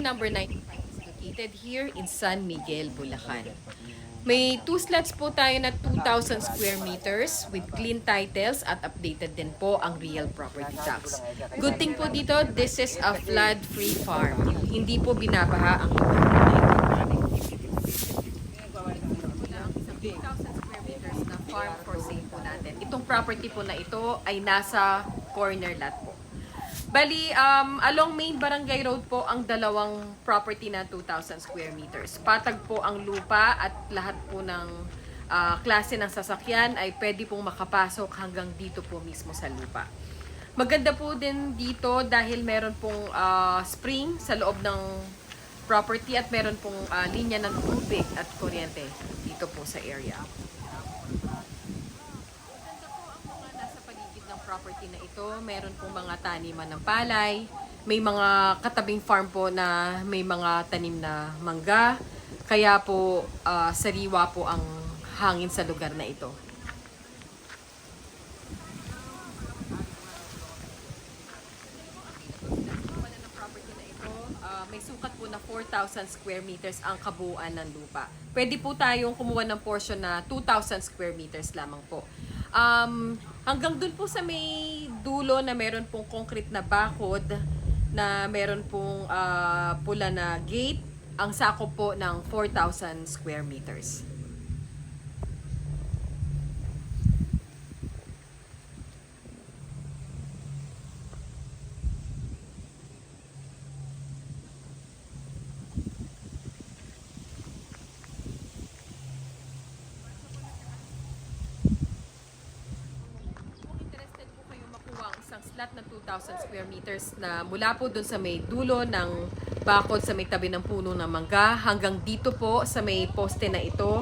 number 95 is located here in San Miguel, Bulacan. May 2 slots po tayo na 2,000 square meters with clean titles at updated din po ang real property tax. Good thing po dito, this is a flood-free farm. Hindi po binabaha ang lugar na ito. Ang isang 2,000 square meters na farm for sale po natin. Itong property po na ito ay nasa corner lot po. Bali, along Main Barangay Road po ang dalawang property na 2,000 square meters. Patag po ang lupa at lahat po ng klase ng sasakyan ay pwede pong makapasok hanggang dito po mismo sa lupa. Maganda po din dito dahil meron pong spring sa loob ng property at meron pong linya ng tubig at kuryente dito po sa area. Property na ito, meron pong mga taniman ng palay, may mga katabing farm po na may mga tanim na mangga, kaya po sariwa po ang hangin sa lugar na ito. May sukat po na 4,000 square meters ang kabuuan ng lupa. Pwede po tayong kumuha ng portion na 2,000 square meters lamang po. Hanggang dun po sa may dulo na meron pong concrete na bakod, na meron pong pula na gate, ang sakop po ng 4,000 square meters. Slot na 2,000 square meters na mula po dun sa may dulo ng bakod sa may tabi ng puno ng mangga hanggang dito po sa may poste na ito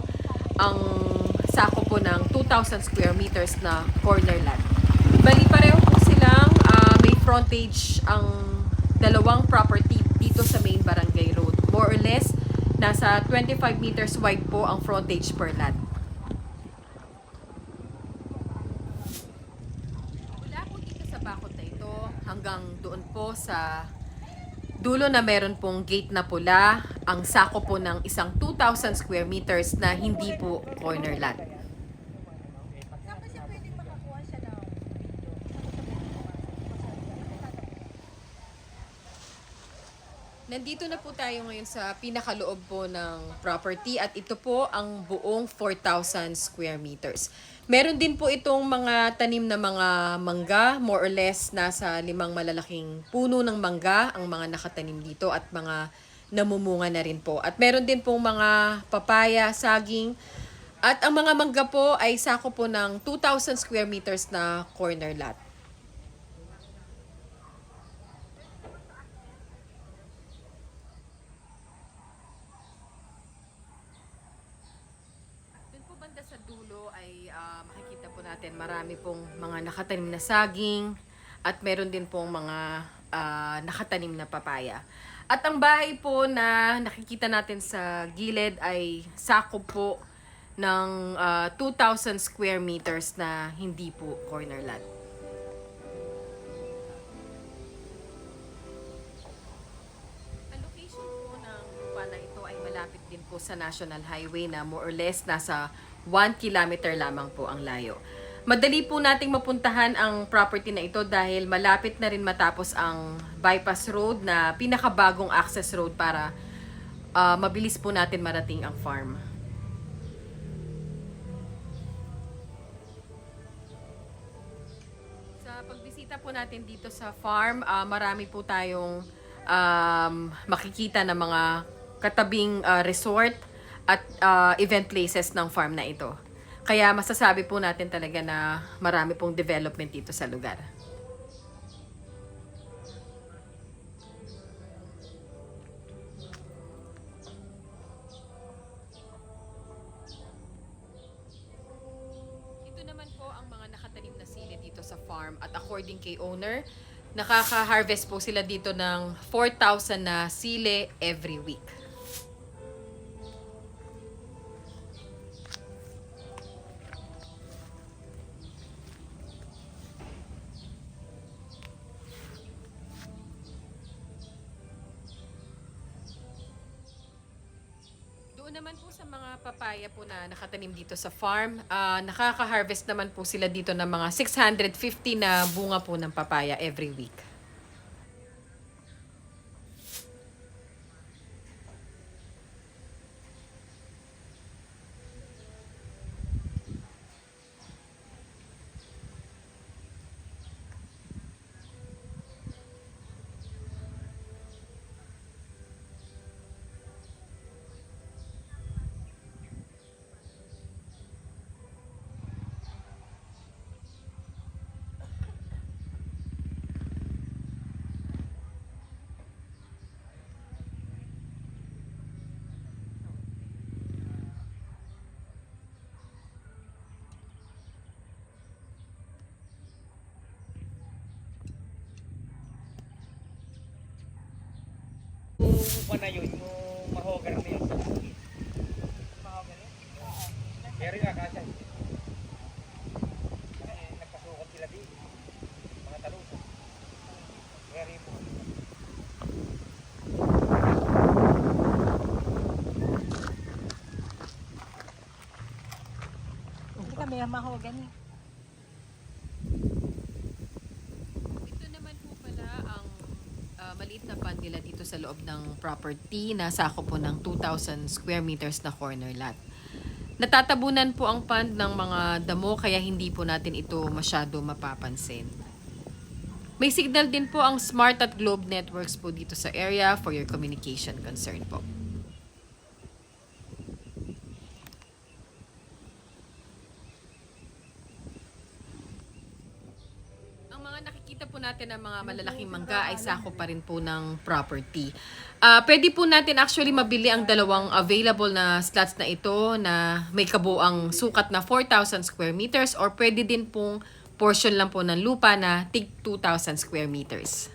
ang sako po ng 2,000 square meters na corner lot. Bali pareho po silang may frontage ang dalawang property dito sa main barangay road. More or less, nasa 25 meters wide po ang frontage per lot. Bakod na ito hanggang doon po sa dulo na meron pong gate na pula, ang sako po ng isang 2,000 square meters na hindi po corner lot. Nandito na po tayo ngayon sa pinakaloob po ng property at ito po ang buong 4,000 square meters. Meron din po itong mga tanim na mga mangga, more or less nasa 5 malalaking puno ng mangga ang mga nakatanim dito at mga namumunga na rin po. At meron din pong mga papaya, saging at ang mga mangga po ay sako po ng 2,000 square meters na corner lot. Sa dulo ay makikita po natin marami pong mga nakatanim na saging at meron din pong mga nakatanim na papaya. At ang bahay po na nakikita natin sa gilid ay sakop po ng 2,000 square meters na hindi po corner lot. Ang location po ng lupa na ito ay malapit din po sa National Highway na more or less nasa 1 kilometer lamang po ang layo. Madali po nating mapuntahan ang property na ito dahil malapit na rin matapos ang bypass road na pinakabagong access road para mabilis po natin marating ang farm. Sa pagbisita po natin dito sa farm, marami po tayong makikita na mga katabing resort at event places ng farm na ito. Kaya masasabi po natin talaga na marami pong development dito sa lugar. Ito naman po ang mga nakatanim na sili dito sa farm at according kay owner, nakaka-harvest po sila dito ng 4,000 na sili every week. Doon naman po sa mga papaya po na nakatanim dito sa farm, nakaka-harvest naman po sila dito ng mga 650 na bunga po ng papaya every week. Yung na yun, yung mahogan na yun. Mahogan yun? Pero yung akasya. Nagpasukot sila di. Mga talusa. Pero yung Hindi kami mahogan eh. Ito naman po pala ang maliit na pond nila dito sa loob ng property na sako po ng 2,000 square meters na corner lot. Natatabunan po ang pond ng mga damo kaya hindi po natin ito masyado mapapansin. May signal din po ang Smart at Globe networks po dito sa area for your communication concern po. Ang mga nakikita po natin ng mga malalaking mangga ay sako pa rin po ng property. Pwede po natin actually mabili ang dalawang available na slots na ito na may kabuang sukat na 4,000 square meters or pwede din pong portion lang po ng lupa na tig 2,000 square meters.